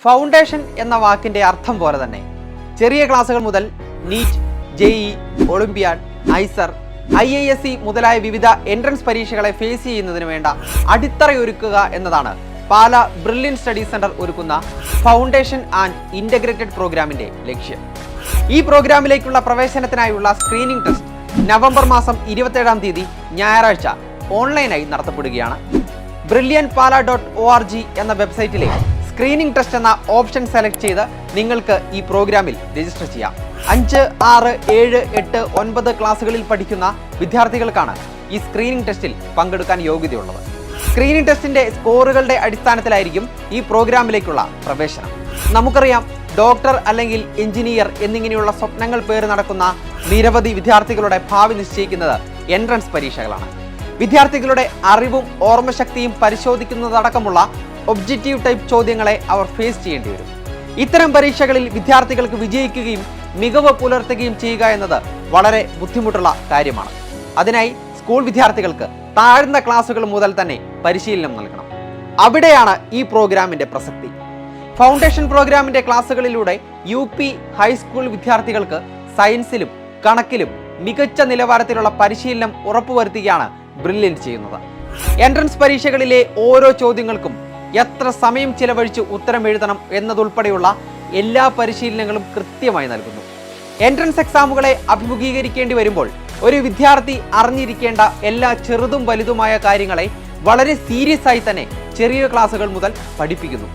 Foundation എന്ന വാക്കിന്റെ അർത്ഥം പോലെ തന്നെ ചെറിയ ക്ലാസുകൾ മുതൽ NEET, JEE, Olympiad, IISER, IISc മുതലായ വിവിധ എൻട്രൻസ് പരീക്ഷകളെ ഫേസ് ചെയ്യുന്നതിന് വേണ്ട അടിത്തറയൊരുക്കുക എന്നതാണ് പാല ബ്രില്യൻ സ്റ്റഡി സെന്റർ ഒരുക്കുന്ന ഫൗണ്ടേഷൻ ആൻഡ് ഇന്റഗ്രേറ്റഡ് പ്രോഗ്രാമിന്റെ ലക്ഷ്യം. ഈ പ്രോഗ്രാമിലേക്കുള്ള പ്രവേശനത്തിനായുള്ള സ്ക്രീനിംഗ് ടെസ്റ്റ് നവംബർ മാസം 27-ാം തീയതി ഞായറാഴ്ച ഓൺലൈനായി നടത്തപ്പെടുകയാണ്. brilliantpala.org എന്ന വെബ്സൈറ്റിലെ സ്ക്രീനിംഗ് ടെസ്റ്റ് എന്ന ഓപ്ഷൻ സെലക്ട് ചെയ്ത് നിങ്ങൾക്ക് ഈ പ്രോഗ്രാമിൽ രജിസ്റ്റർ ചെയ്യാം. 5, 6, 7, 8, 9 ക്ലാസ്സുകളിൽ പഠിക്കുന്ന വിദ്യാർത്ഥികൾക്കാണ് ഈ സ്ക്രീനിംഗ് ടെസ്റ്റിൽ പങ്കെടുക്കാൻ യോഗ്യതയുള്ളത്. സ്ക്രീനിംഗ് ടെസ്റ്റിന്റെ സ്കോറുകളുടെ അടിസ്ഥാനത്തിലായിരിക്കും ഈ പ്രോഗ്രാമിലേക്കുള്ള പ്രവേശനം. നമുക്കറിയാം, ഡോക്ടർ അല്ലെങ്കിൽ എഞ്ചിനീയർ എന്നിങ്ങനെയുള്ള സ്വപ്നങ്ങൾ പേര് നടക്കുന്ന നിരവധി വിദ്യാർത്ഥികളുടെ ഭാവി നിശ്ചയിക്കുന്നത് എൻട്രൻസ് പരീക്ഷകളാണ്. വിദ്യാർത്ഥികളുടെ അറിവും ഓർമ്മശക്തിയും പരിശോധിക്കുന്നതടക്കമുള്ള ഒബ്ജക്റ്റീവ് ടൈപ്പ് ചോദ്യങ്ങളെ അവർ ഫേസ് ചെയ്യേണ്ടി വരും. ഇത്തരം പരീക്ഷകളിൽ വിദ്യാർത്ഥികൾക്ക് വിജയിക്കുകയും മികവ് പുലർത്തുകയും ചെയ്യുക എന്നത് വളരെ ബുദ്ധിമുട്ടുള്ള കാര്യമാണ്. അതിനായി സ്കൂൾ വിദ്യാർത്ഥികൾക്ക് താഴ്ന്ന ക്ലാസുകൾ മുതൽ തന്നെ പരിശീലനം നൽകണം. അവിടെയാണ് ഈ പ്രോഗ്രാമിന്റെ പ്രസക്തി. ഫൗണ്ടേഷൻ പ്രോഗ്രാമിന്റെ ക്ലാസുകളിലൂടെ UP ഹൈസ്കൂൾ വിദ്യാർത്ഥികൾക്ക് സയൻസിലും കണക്കിലും മികച്ച നിലവാരത്തിലുള്ള പരിശീലനം ഉറപ്പുവരുത്തുകയാണ് ബ്രില്യൻറ്റ് ചെയ്യുന്നത്. എൻട്രൻസ് പരീക്ഷകളിലെ ഓരോ ചോദ്യങ്ങൾക്കും എത്ര സമയം ചിലവഴിച്ച് ഉത്തരം എഴുതണം എന്നതുൾപ്പെടെയുള്ള എല്ലാ പരിശീലനങ്ങളും കൃത്യമായി നൽകുന്നു. എൻട്രൻസ് എക്സാമുകളെ അഭിമുഖീകരിക്കേണ്ടി വരുമ്പോൾ ഒരു വിദ്യാർത്ഥി അറിഞ്ഞിരിക്കേണ്ട എല്ലാ ചെറുതും വലുതുമായ കാര്യങ്ങളെ വളരെ സീരിയസ് ആയി തന്നെ ചെറിയ ക്ലാസുകൾ മുതൽ പഠിപ്പിക്കുന്നു.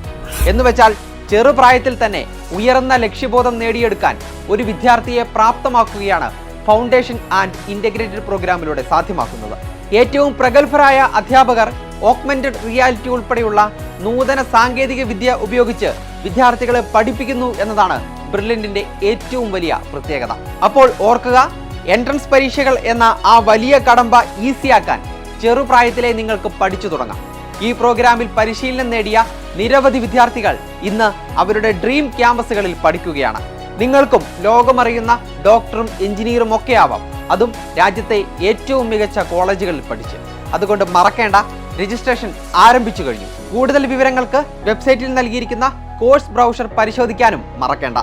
എന്നുവെച്ചാൽ ചെറുപ്രായത്തിൽ തന്നെ ഉയർന്ന ലക്ഷ്യബോധം നേടിയെടുക്കാൻ ഒരു വിദ്യാർത്ഥിയെ പ്രാപ്തമാക്കുകയാണ് ഫൗണ്ടേഷൻ ആൻഡ് ഇന്റഗ്രേറ്റഡ് പ്രോഗ്രാമിലൂടെ സാധ്യമാക്കുന്നത്. ഏറ്റവും പ്രഗത്ഭരായ അധ്യാപകർ ഓഗ്മെന്റഡ് റിയാലിറ്റി ഉൾപ്പെടെയുള്ള നൂതന സാങ്കേതിക വിദ്യ ഉപയോഗിച്ച് വിദ്യാർത്ഥികളെ പഠിപ്പിക്കുന്നു എന്നതാണ് ബ്രില്യന്റിന്റെ ഏറ്റവും വലിയ പ്രത്യേകത. അപ്പോൾ ഓർക്കുക, എൻട്രൻസ് പരീക്ഷകൾ എന്ന ആ വലിയ കടമ്പ ഈസിയാക്കാൻ ചെറുപ്രായത്തിലെ നിങ്ങൾക്ക് പഠിച്ചു തുടങ്ങാം. ഈ പ്രോഗ്രാമിൽ പരിശീലനം നേടിയ നിരവധി വിദ്യാർത്ഥികൾ ഇന്ന് അവരുടെ ഡ്രീം ക്യാമ്പസുകളിൽ പഠിക്കുകയാണ്. നിങ്ങൾക്കും ലോകമറിയുന്ന ഡോക്ടറും എഞ്ചിനീയറും ഒക്കെ ആവാം, അതും രാജ്യത്തെ ഏറ്റവും മികച്ച കോളേജുകളിൽ പഠിച്ച്. അതുകൊണ്ട് മറക്കേണ്ട, രജിസ്ട്രേഷൻ ആരംഭിച്ചു കഴിഞ്ഞു. കൂടുതൽ വിവരങ്ങൾക്ക് വെബ്സൈറ്റിൽ നൽകിയിരിക്കുന്ന കോഴ്സ് ബ്രൗഷർ പരിശോധിക്കാനും മറക്കേണ്ട.